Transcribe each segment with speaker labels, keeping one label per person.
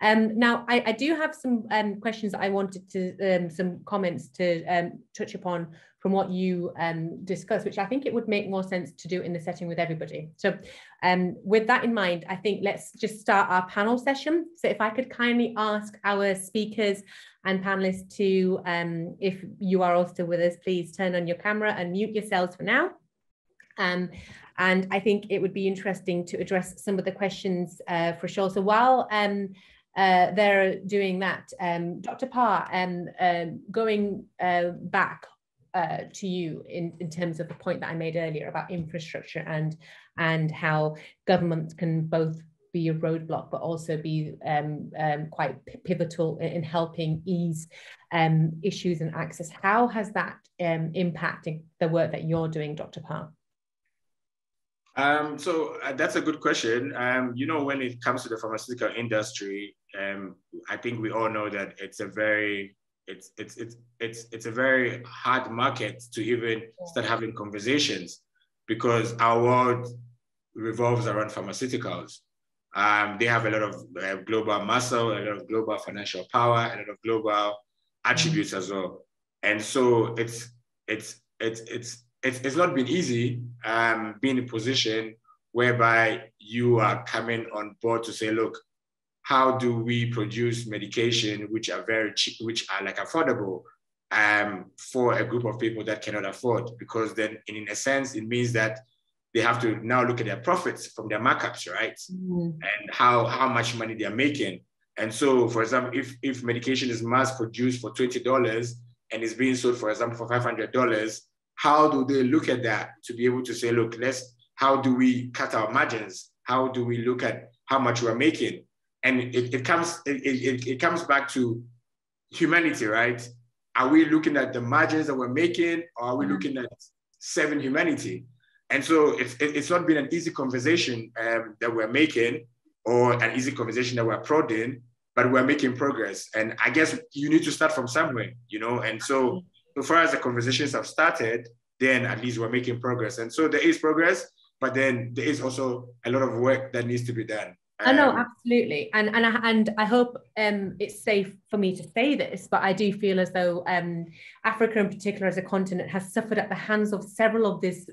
Speaker 1: Now, I do have some questions that I wanted to, some comments to touch upon from what you discussed, which I think it would make more sense to do in the setting with everybody. So with that in mind, I think let's just start our panel session. So if I could kindly ask our speakers and panelists to, if you are all still with us, please turn on your camera and mute yourselves for now. And I think it would be interesting to address some of the questions for sure. So while they're doing that, Dr. Parr, going back to you in terms of the point that I made earlier about infrastructure and how governments can both be a roadblock, but also be quite pivotal in helping ease issues and access. How has that impacted the work that you're doing, Dr. Parr?
Speaker 2: So that's a good question. You know, when it comes to the pharmaceutical industry, I think we all know that it's a very hard market to even start having conversations, because our world revolves around pharmaceuticals. They have a lot of global muscle, a lot of global financial power, a lot of global attributes as well. And so it's not been easy being in a position whereby you are coming on board to say, look, how do we produce medication which are very cheap, which are like affordable for a group of people that cannot afford? Because then in a sense, it means that they have to now look at their profits from their markups, right? And how much money they're making. And so, for example, if medication is mass produced for $20 and is being sold, for example, for $500, how do they look at that to be able to say, look, how do we cut our margins? How do we look at how much we're making? And it comes back to humanity, right? Are we looking at the margins that we're making, or are we looking at serving humanity? And so it's not been an easy conversation that we're making, or an easy conversation that we're prodding, but we're making progress. And I guess you need to start from somewhere, you know? And so far as the conversations have started, then at least we're making progress. And so there is progress, but then there is also a lot of work that needs to be done.
Speaker 1: I know, absolutely. And I hope it's safe for me to say this, but I do feel as though Africa in particular as a continent has suffered at the hands of several of these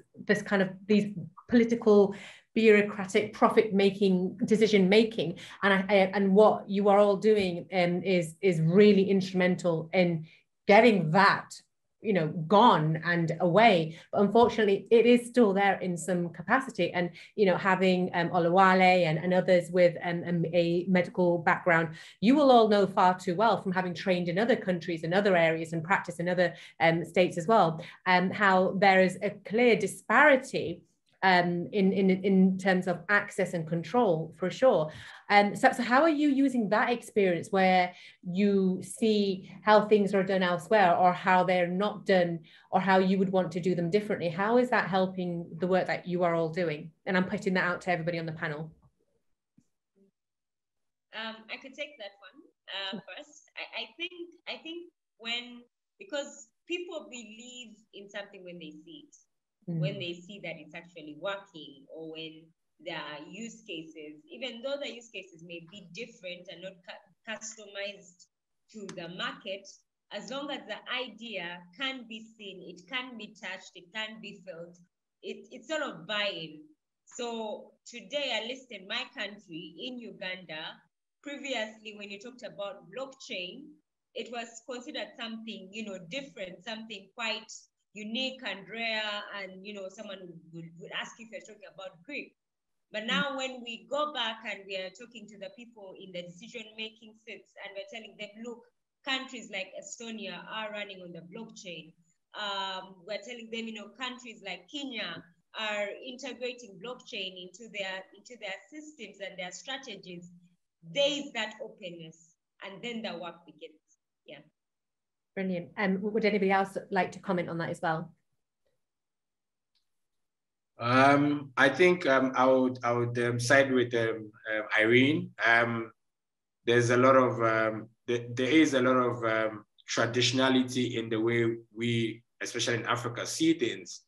Speaker 1: political, bureaucratic, profit-making, decision-making. And what you are all doing is really instrumental in getting that, you know, gone and away. But unfortunately, it is still there in some capacity. And, you know, having Olawale and others with a medical background, you will all know far too well from having trained in other countries and other areas and practice in other states as well, how there is a clear disparity in terms of access and control, for sure. So how are you using that experience where you see how things are done elsewhere, or how they're not done, or how you would want to do them differently? How is that helping the work that you are all doing? And I'm putting that out to everybody on the panel.
Speaker 3: I could take that one first. I think because people believe in something when they see it. When they see that it's actually working, or when there are use cases, even though the use cases may be different and not customized to the market, as long as the idea can be seen, it can be touched, it can be felt, it's sort of buy-in. So today, at least in my country, in Uganda, previously when you talked about blockchain, it was considered something, you know, different, something quite unique and rare, and, you know, someone would ask if you're talking about Greek. But now when we go back and we are talking to the people in the decision-making seats, and we're telling them, look, countries like Estonia are running on the blockchain. We're telling them, you know, countries like Kenya are integrating blockchain into their systems and their strategies. There is that openness, and then the work begins. Yeah.
Speaker 1: Brilliant. Would anybody else like to comment on that as well?
Speaker 2: I think I would side with Irene. There's a lot of there is a lot of traditionality in the way we, especially in Africa, see things.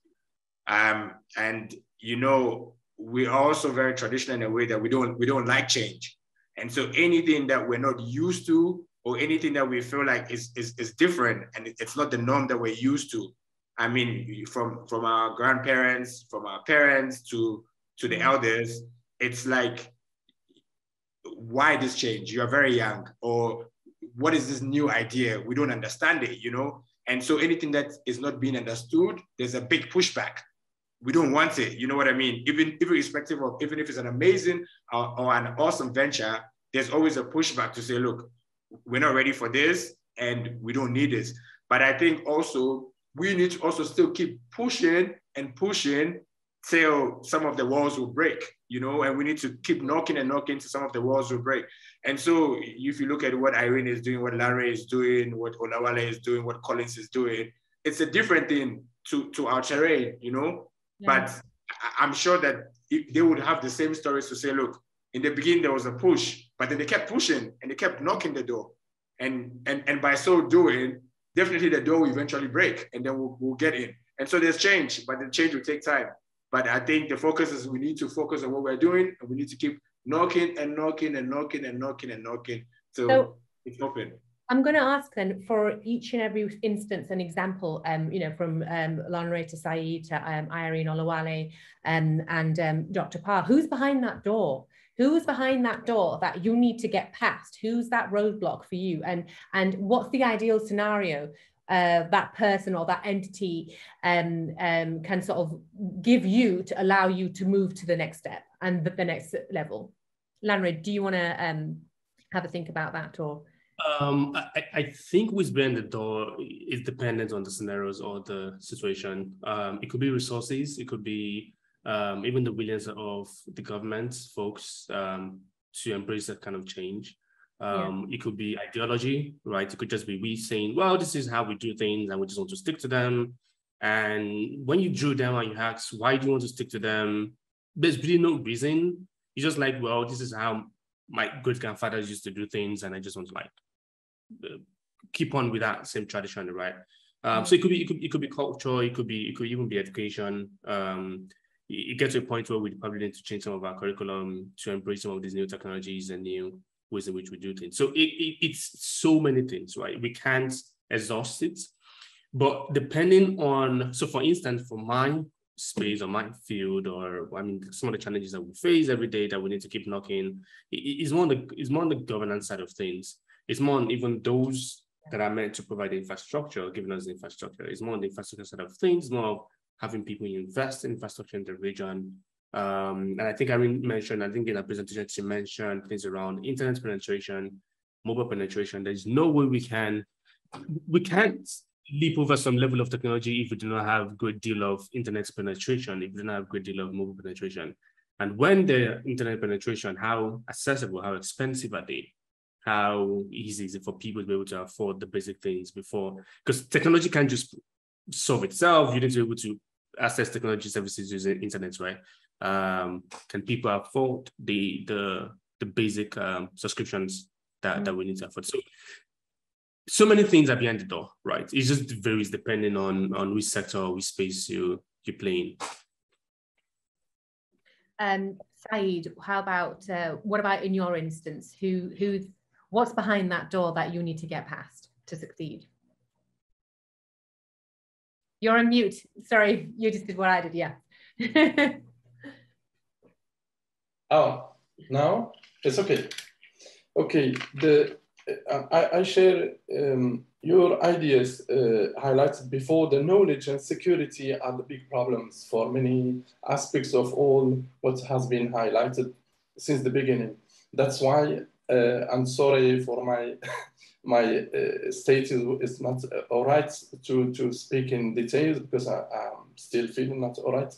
Speaker 2: And you know, we are also very traditional in a way that we don't like change. And so anything that we're not used to, or anything that we feel like is different, and it's not the norm that we're used to. I mean, from our grandparents, from our parents to the elders, it's like, why this change? You are very young, or what is this new idea? We don't understand it, you know? And so anything that is not being understood, there's a big pushback. We don't want it, you know what I mean? Even irrespective of, even if it's an amazing or an awesome venture, there's always a pushback to say, look, we're not ready for this and we don't need this. But I think also we need to also still keep pushing and pushing till some of the walls will break, you know, and we need to keep knocking and knocking till some of the walls will break. And so if you look at what Irene is doing, what Larry is doing, what Olawale is doing, what Collins is doing, it's a different thing to our terrain, you know. Yeah. But I'm sure that they would have the same stories to say, look, in the beginning there was a push, but then they kept pushing and they kept knocking the door. And by so doing, definitely the door will eventually break and then we'll get in. And so there's change, but the change will take time. But I think the focus is we need to focus on what we're doing, and we need to keep knocking and knocking and knocking and knocking and knocking so it's open.
Speaker 1: I'm going to ask then for each and every instance an example, you know, from Lanre to Saeed to Irene Olawale and Dr. Parr. Who's behind that door? Who's behind that door that you need to get past? Who's that roadblock for you? And what's the ideal scenario that person or that entity can sort of give you to allow you to move to the next step and the next level? Lanre, do you want to have a think about that? Or
Speaker 4: I think who's behind the door is dependent on the scenarios or the situation. It could be resources, it could be even the willingness of the government folks to embrace that kind of change. It could be ideology, right? It could just be we saying, well, this is how we do things and we just want to stick to them. And when you drew them and you ask, why do you want to stick to them? There's really no reason. You're just like, well, this is how my great grandfathers used to do things, and I just want to like keep on with that same tradition, right? So it could be culture, it could even be education. It gets to a point where we probably need to change some of our curriculum to embrace some of these new technologies and new ways in which we do things. So it's so many things, right? We can't exhaust it, but depending on, so for instance, for my space or my field, or I mean, some of the challenges that we face every day that we need to keep knocking, it's more on the governance side of things. It's more on even those that are meant to provide the infrastructure, giving us the infrastructure. It's more on the infrastructure side of things, more of having people invest in infrastructure in the region. And I think Irene mentioned, I think in her presentation, she mentioned things around internet penetration, mobile penetration. There's no way we can't leap over some level of technology if we do not have a good deal of internet penetration, if we do not have a good deal of mobile penetration. And when the internet penetration, how accessible, how expensive are they? How easy is it for people to be able to afford the basic things before? Because technology can't just solve itself. You need to be able to access technology services using internet, right? Can people afford the basic subscriptions that we need to afford? So many things are behind the door, right? It just varies depending on which sector or which space you play
Speaker 1: in. Saeed, how about what about in your instance? What's behind that door that you need to get past to succeed? You're on mute. Sorry, you just did what I did, yeah.
Speaker 5: Oh, now it's okay. Okay, I share your ideas highlighted before. The knowledge and security are the big problems for many aspects of all what has been highlighted since the beginning. That's why I'm sorry for my state is not all right to speak in details, because I'm still feeling not all right.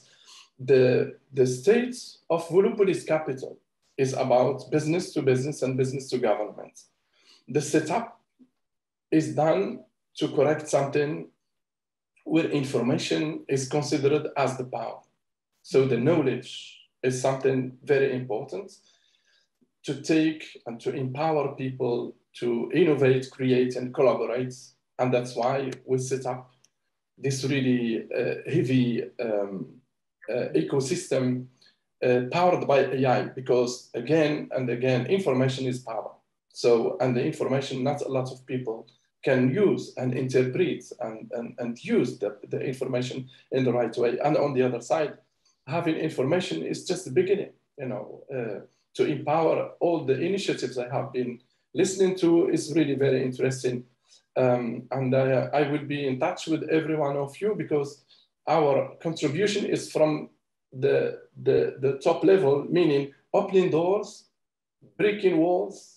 Speaker 5: The state of Volupolis capital is about business to business and business to government. The setup is done to correct something where information is considered as the power. So the knowledge is something very important to take and to empower people to innovate, create, and collaborate. And that's why we set up this really heavy ecosystem powered by AI, because again and again, information is power. So, and the information, not a lot of people can use and interpret and use the information in the right way. And on the other side, having information is just the beginning, you know, to empower all the initiatives I have been listening to is really very interesting. And I will be in touch with every one of you, because our contribution is from the top level, meaning opening doors, breaking walls,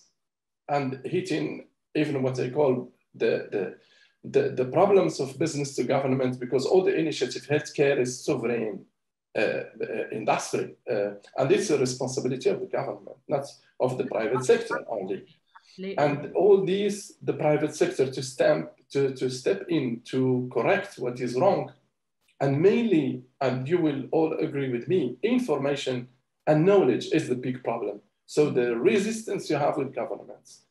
Speaker 5: and hitting even what I call the problems of business to government, because all the initiative, healthcare is sovereign industry, and it's a responsibility of the government, not of the private sector only. And all these, the private sector to step in to correct what is wrong, and mainly, and you will all agree with me, information and knowledge is the big problem. So the resistance you have with governments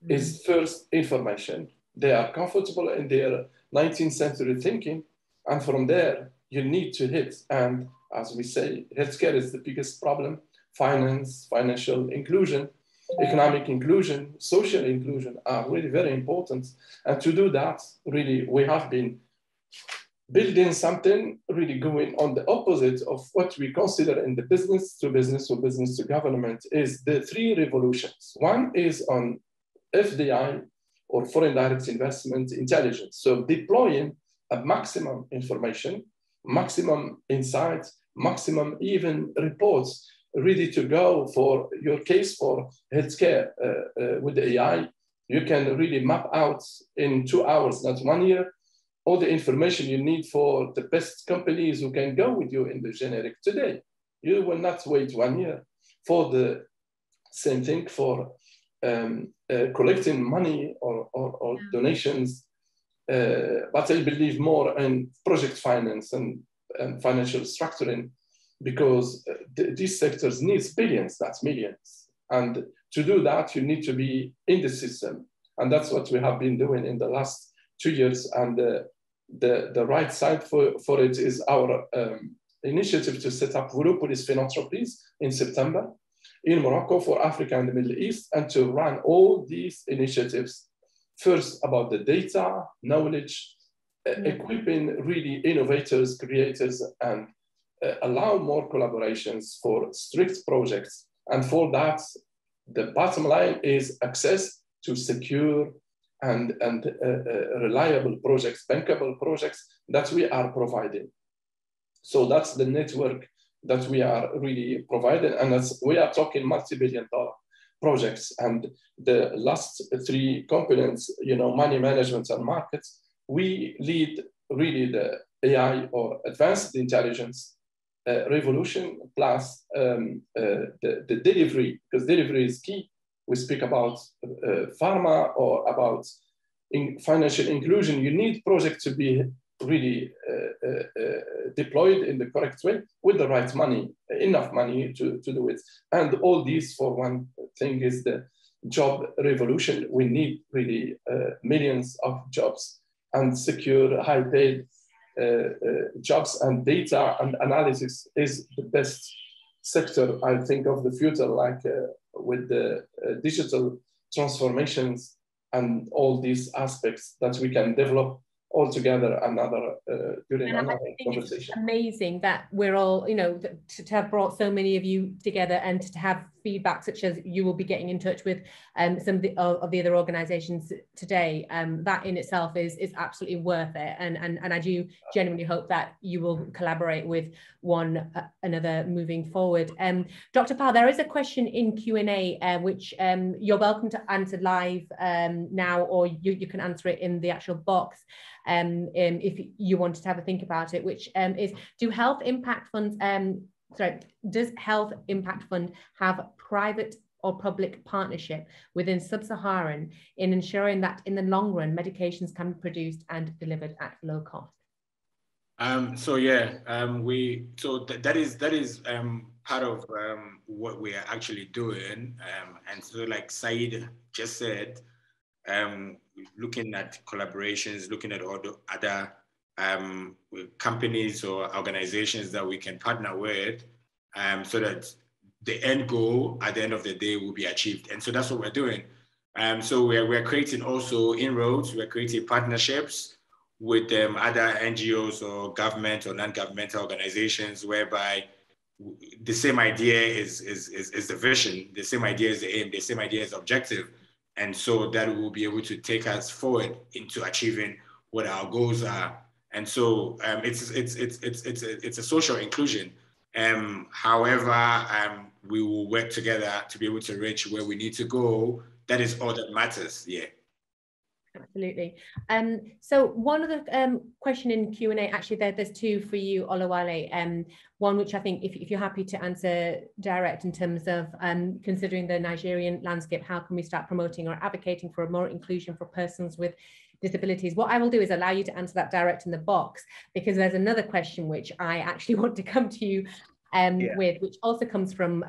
Speaker 5: is first information. They are comfortable in their 19th century thinking, and from there you need to hit. And as we say, healthcare is the biggest problem. Finance, financial inclusion, economic inclusion, social inclusion are really very important. And to do that, really, we have been building something really going on the opposite of what we consider in the business to business or business to government is the three revolutions. One is on FDI, or foreign direct investment intelligence. So deploying a maximum information, maximum insights, maximum even reports ready to go for your case for healthcare with the AI. You can really map out in 2 hours, not 1 year, all the information you need for the best companies who can go with you in the generic today. You will not wait 1 year. For the same thing for collecting money or donations, but I believe more in project finance and financial structuring, because these sectors need billions, that's millions. And to do that, you need to be in the system. And that's what we have been doing in the last 2 years. And the right side for it is our initiative to set up Robotics Philanthropies in September in Morocco for Africa and the Middle East, and to run all these initiatives, first about the data, knowledge, equipping really innovators, creators, and allow more collaborations for strict projects. And for that, the bottom line is access to secure and reliable projects, bankable projects that we are providing. So that's the network that we are really providing, and we are talking multi-billion-dollar projects. And the last three components, you know, money management and markets, we lead really the AI or advanced intelligence revolution, plus the delivery, because delivery is key. We speak about pharma or about financial inclusion. You need projects to be really deployed in the correct way with the right money, enough money to do it. And all these, for one thing, is the job revolution. We need really millions of jobs and secure, high-paid jobs, and data and analysis is the best sector, I think, of the future, like with the digital transformations and all these aspects that we can develop all together during another conversation.
Speaker 1: It's amazing that we're all, you know, to have brought so many of you together, and to have feedback such as you will be getting in touch with some of the other organizations today. That in itself is absolutely worth it, and I do genuinely hope that you will collaborate with one another moving forward. Dr. Pal, there is a question in Q&A which you're welcome to answer live now, or you can answer it in the actual box if you wanted to have a think about it, which is, does Health Impact Fund have private or public partnership within Sub-Saharan in ensuring that in the long run medications can be produced and delivered at low cost?
Speaker 2: So yeah, that is part of what we are actually doing, and so like Said just said, looking at collaborations, looking at other companies or organizations that we can partner with, so that the end goal at the end of the day will be achieved. And so that's what we're doing. So we're creating also inroads, we're creating partnerships with other NGOs or government or non-governmental organizations, whereby the same idea is the vision, the same idea is the aim, the same idea is the objective. And so that will be able to take us forward into achieving what our goals are. And so it's a social inclusion. However, we will work together to be able to reach where we need to go. That is all that matters. Yeah.
Speaker 1: Absolutely. So one of the question in Q&A, actually there's two for you, Olawale. One which I think if you're happy to answer direct in terms of considering the Nigerian landscape, how can we start promoting or advocating for more inclusion for persons with disabilities? What I will do is allow you to answer that direct in the box, because there's another question which I actually want to come to you with, which also comes from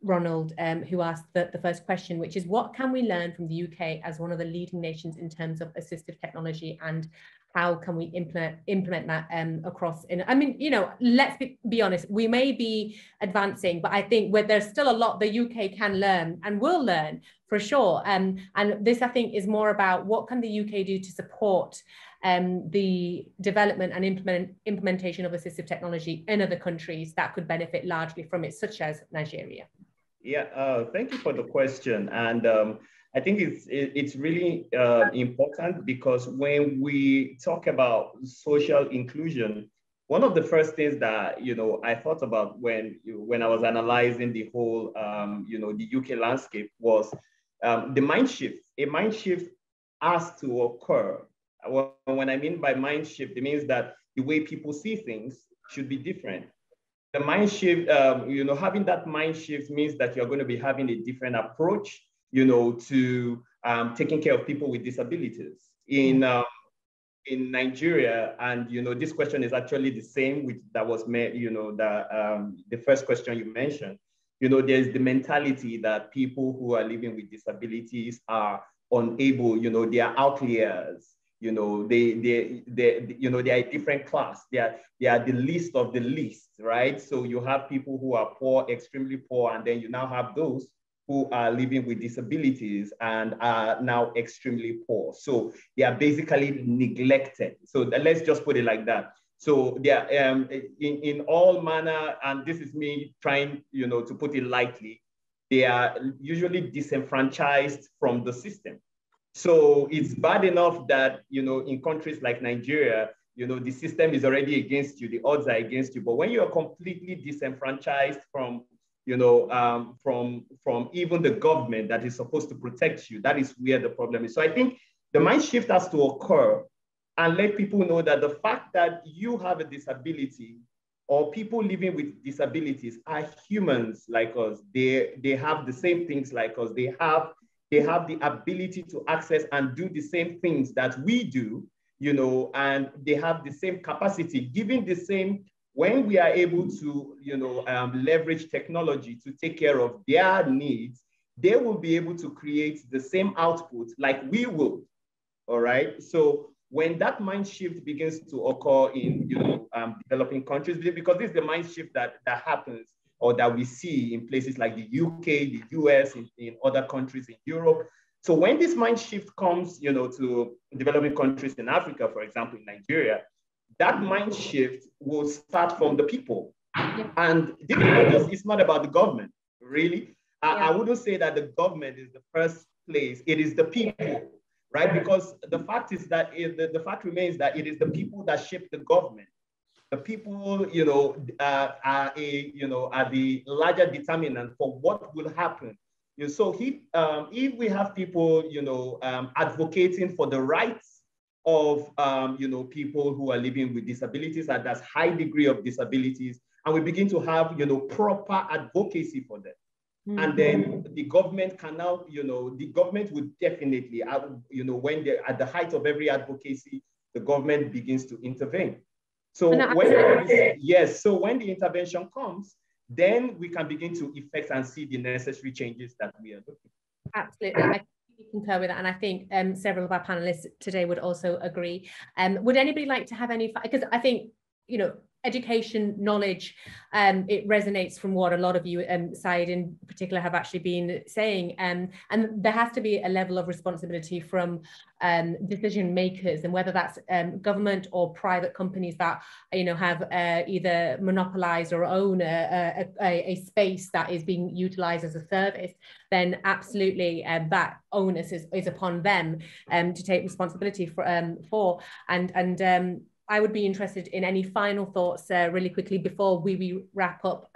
Speaker 1: Ronald, who asked the first question, which is what can we learn from the UK as one of the leading nations in terms of assistive technology, and how can we implement that across? I mean, you know, let's be honest, we may be advancing, but I think there's still a lot the UK can learn and will learn for sure. And this, I think, is more about what can the UK do to support the development and implementation of assistive technology in other countries that could benefit largely from it, such as Nigeria.
Speaker 6: Yeah, thank you for the question. And I think it's really important, because when we talk about social inclusion, one of the first things that, you know, I thought about when I was analyzing the whole, you know, the UK landscape was the mind shift. A mind shift has to occur. When I mean by mind shift, it means that the way people see things should be different. The mind shift, you know, having that mind shift means that you're going to be having a different approach, you know, to taking care of people with disabilities in Nigeria. And, you know, this question is actually the same that was made, you know, the first question you mentioned. You know, there's the mentality that people who are living with disabilities are unable, you know, they are outliers. You know, they you know, they are a different class. They are the least of the least, right? So you have people who are poor, extremely poor, and then you now have those who are living with disabilities and are now extremely poor. So they are basically neglected. So let's just put it like that. So they are in all manner, and this is me trying, you know, to put it lightly, they are usually disenfranchised from the system. So it's bad enough that, you know, in countries like Nigeria, you know, the system is already against you, the odds are against you. But when you are completely disenfranchised from, you know, from even the government that is supposed to protect you, that is where the problem is. So I think the mind shift has to occur and let people know that the fact that you have a disability or people living with disabilities are humans like us. They have the same things like us. They have the ability to access and do the same things that we do, you know, and they have the same capacity, given the same, when we are able to, you know, leverage technology to take care of their needs, they will be able to create the same output like we will, all right? So when that mind shift begins to occur in, you know, developing countries, because this is the mind shift that happens or that we see in places like the UK, the US, in other countries in Europe. So when this mind shift comes, you know, to developing countries in Africa, for example, in Nigeria, that mind shift will start from the people. And this it's not about the government, really. I wouldn't say that the government is the first place, it is the people, right? Because the fact is that the fact remains that it is the people that shape the government. The people, you know, are the larger determinant for what will happen. You know, so if we have people, you know, advocating for the rights of, you know, people who are living with disabilities and that's high degree of disabilities, and we begin to have, you know, proper advocacy for them. Mm-hmm. And then the government can now, you know, the government would definitely, you know, when they're at the height of every advocacy, the government begins to intervene. So when the intervention comes, then we can begin to effect and see the necessary changes that we are looking for.
Speaker 1: Absolutely. I concur with that. And I think several of our panelists today would also agree. Would anybody like to have any, because I think, you know, education, knowledge, it resonates from what a lot of you, Syed in particular, have actually been saying. And there has to be a level of responsibility from decision makers, and whether that's government or private companies that, you know, have either monopolized or own a space that is being utilized as a service, then absolutely that onus is upon them to take responsibility for. I would be interested in any final thoughts really quickly before we wrap up,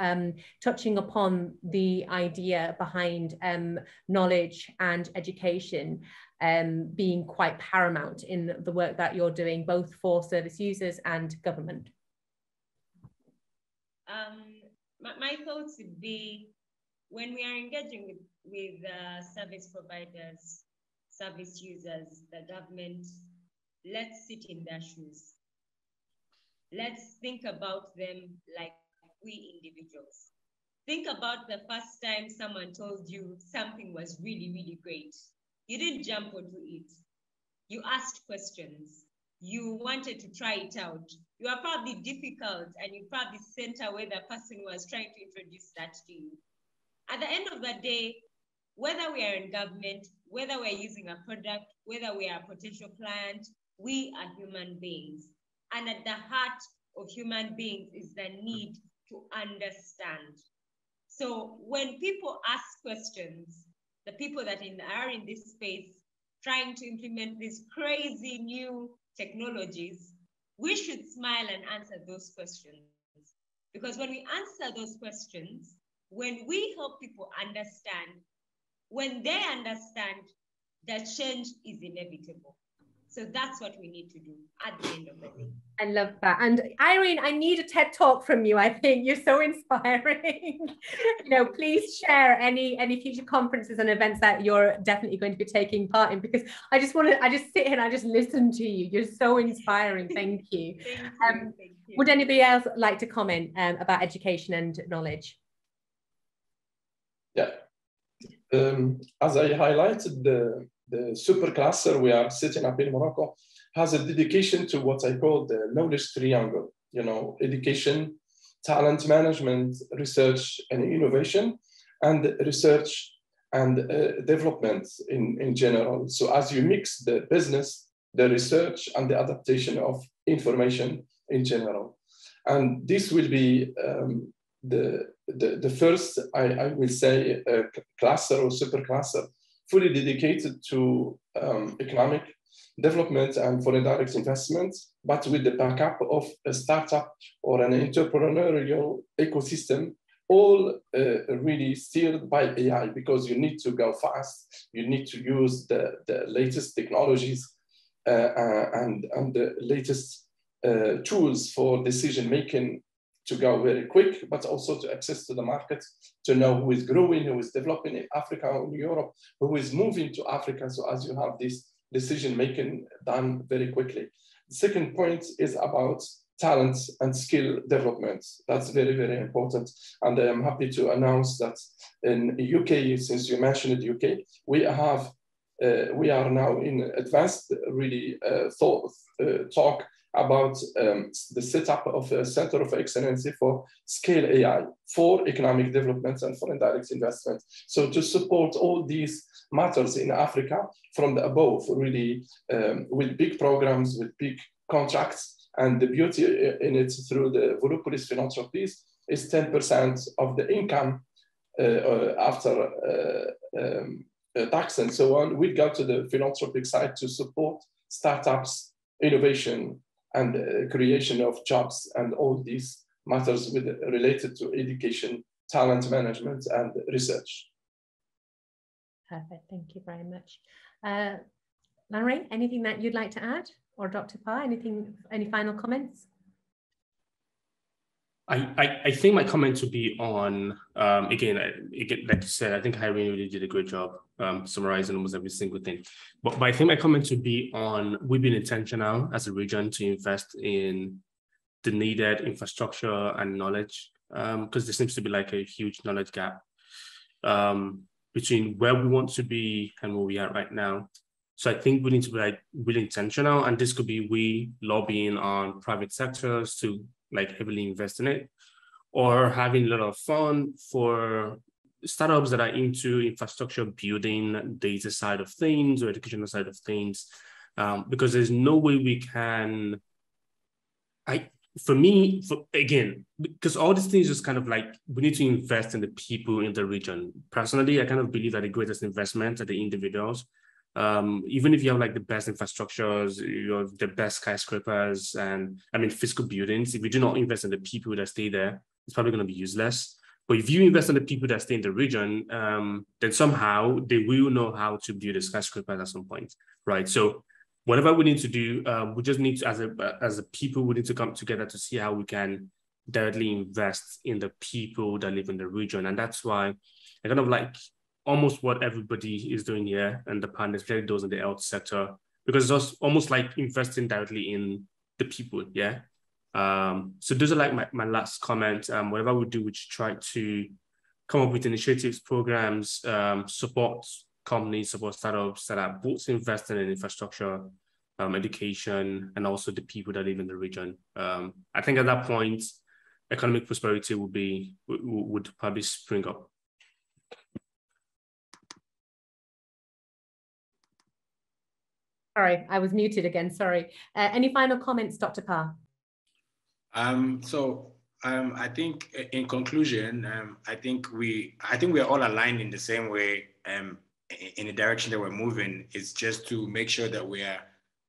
Speaker 1: touching upon the idea behind knowledge and education being quite paramount in the work that you're doing, both for service users and government.
Speaker 3: My thoughts would be, when we are engaging with service providers, service users, the government, let's sit in their shoes. Let's think about them like we individuals. Think about the first time someone told you something was really, really great. You didn't jump onto it. You asked questions. You wanted to try it out. You are probably difficult, and you probably sent away the person who was trying to introduce that to you. At the end of the day, whether we are in government, whether we're using a product, whether we are a potential client, we are human beings. And at the heart of human beings is the need to understand. So when people ask questions, the people that are in this space trying to implement these crazy new technologies, we should smile and answer those questions. Because when we answer those questions, when we help people understand, when they understand, the change is inevitable. So that's what we need to do at the end of the day.
Speaker 1: I love that. And Irene, I need a TED Talk from you. I think you're so inspiring. You know, please share any future conferences and events that you're definitely going to be taking part in, because I just sit here and I just listen to you. You're so inspiring. Thank you.
Speaker 3: Thank you. Thank you.
Speaker 1: Would anybody else like to comment about education and knowledge?
Speaker 5: Yeah. As I highlighted, the supercluster we are setting up in Morocco has a dedication to what I call the knowledge triangle, you know, education, talent management, research and innovation, and research and development in general. So as you mix the business, the research and the adaptation of information in general. And this will be the first, I will say, cluster or supercluster fully dedicated to economic development and foreign direct investments, but with the backup of a startup or an entrepreneurial ecosystem, all really steered by AI, because you need to go fast, you need to use the latest technologies and the latest tools for decision making to go very quick, but also to access to the market, to know who is growing, who is developing in Africa or in Europe, who is moving to Africa. So as you have this decision making done very quickly. The second point is about talent and skill development. That's very, very important. And I am happy to announce that in the UK, since you mentioned the UK, we are now in advanced really talk about the setup of a center of excellence for scale AI for economic development and foreign direct investment. So to support all these matters in Africa from the above, really with big programs, with big contracts, and the beauty in it through the Volupolis philanthropies is 10% of the income after tax and so on will go to the philanthropic side to support startups, innovation, and creation of jobs and all these matters related to education, talent management, and research.
Speaker 1: Perfect, thank you very much. Larry, anything that you'd like to add? Or Dr. Pa, any final comments?
Speaker 4: I think my comment would be on, again, like you said, I think Irene really did a great job summarizing almost every single thing. But I think my comment would be on, we've been intentional as a region to invest in the needed infrastructure and knowledge, because there seems to be like a huge knowledge gap between where we want to be and where we are right now. So I think we need to be like really intentional, and this could be we lobbying on private sectors to like heavily invest in it, or having a lot of fun for startups that are into infrastructure building, data side of things or educational side of things, because there's no way we can, again, because all these things just kind of like, we need to invest in the people in the region. Personally, I kind of believe that the greatest investment are the individuals. Even if you have like the best infrastructures, you have the best skyscrapers and physical buildings, if you do not invest in the people that stay there, it's probably going to be useless. But if you invest in the people that stay in the region, then somehow they will know how to build a skyscraper at some point, right? So whatever we need to do, we just need to, as a people, we need to come together to see how we can directly invest in the people that live in the region. And that's why I kind of like almost what everybody is doing here and the partners, especially those in the health sector, because it's just almost like investing directly in the people, yeah? So those are like my last comment. Whatever we do, we try to come up with initiatives, programs, support companies, support startups that are both investing in infrastructure, education, and also the people that live in the region. I think at that point, economic prosperity would probably spring up.
Speaker 1: Sorry, I was muted again, sorry. Any final comments, Dr. Parr?
Speaker 2: I think in conclusion, I think we are all aligned in the same way, in the direction that we're moving. Is just to make sure that we are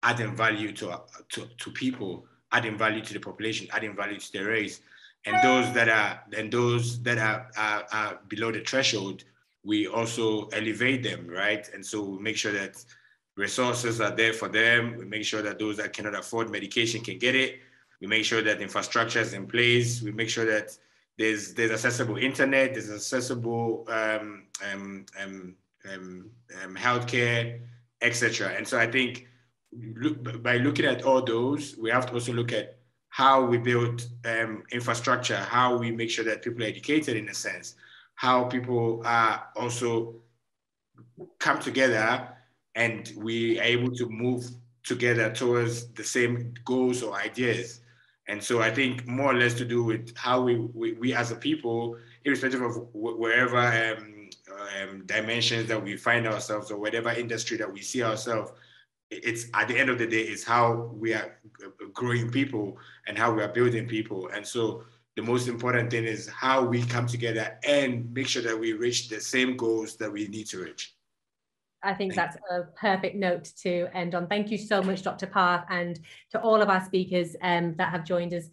Speaker 2: adding value to people, adding value to the population, adding value to the race, and those that are below the threshold, we also elevate them, right? And so we make sure that resources are there for them. We make sure that those that cannot afford medication can get it. We make sure that infrastructure is in place. We make sure that there's accessible internet, there's accessible healthcare, etc. And so I think by looking at all those, we have to also look at how we build infrastructure, how we make sure that people are educated in a sense, how people are also come together and we are able to move together towards the same goals or ideas. And so I think more or less to do with how we as a people, irrespective of wherever dimensions that we find ourselves or whatever industry that we see ourselves, it's at the end of the day, it's how we are growing people and how we are building people. And so the most important thing is how we come together and make sure that we reach the same goals that we need to reach.
Speaker 1: I think that's a perfect note to end on. Thank you so much, Dr. Parr, and to all of our speakers that have joined us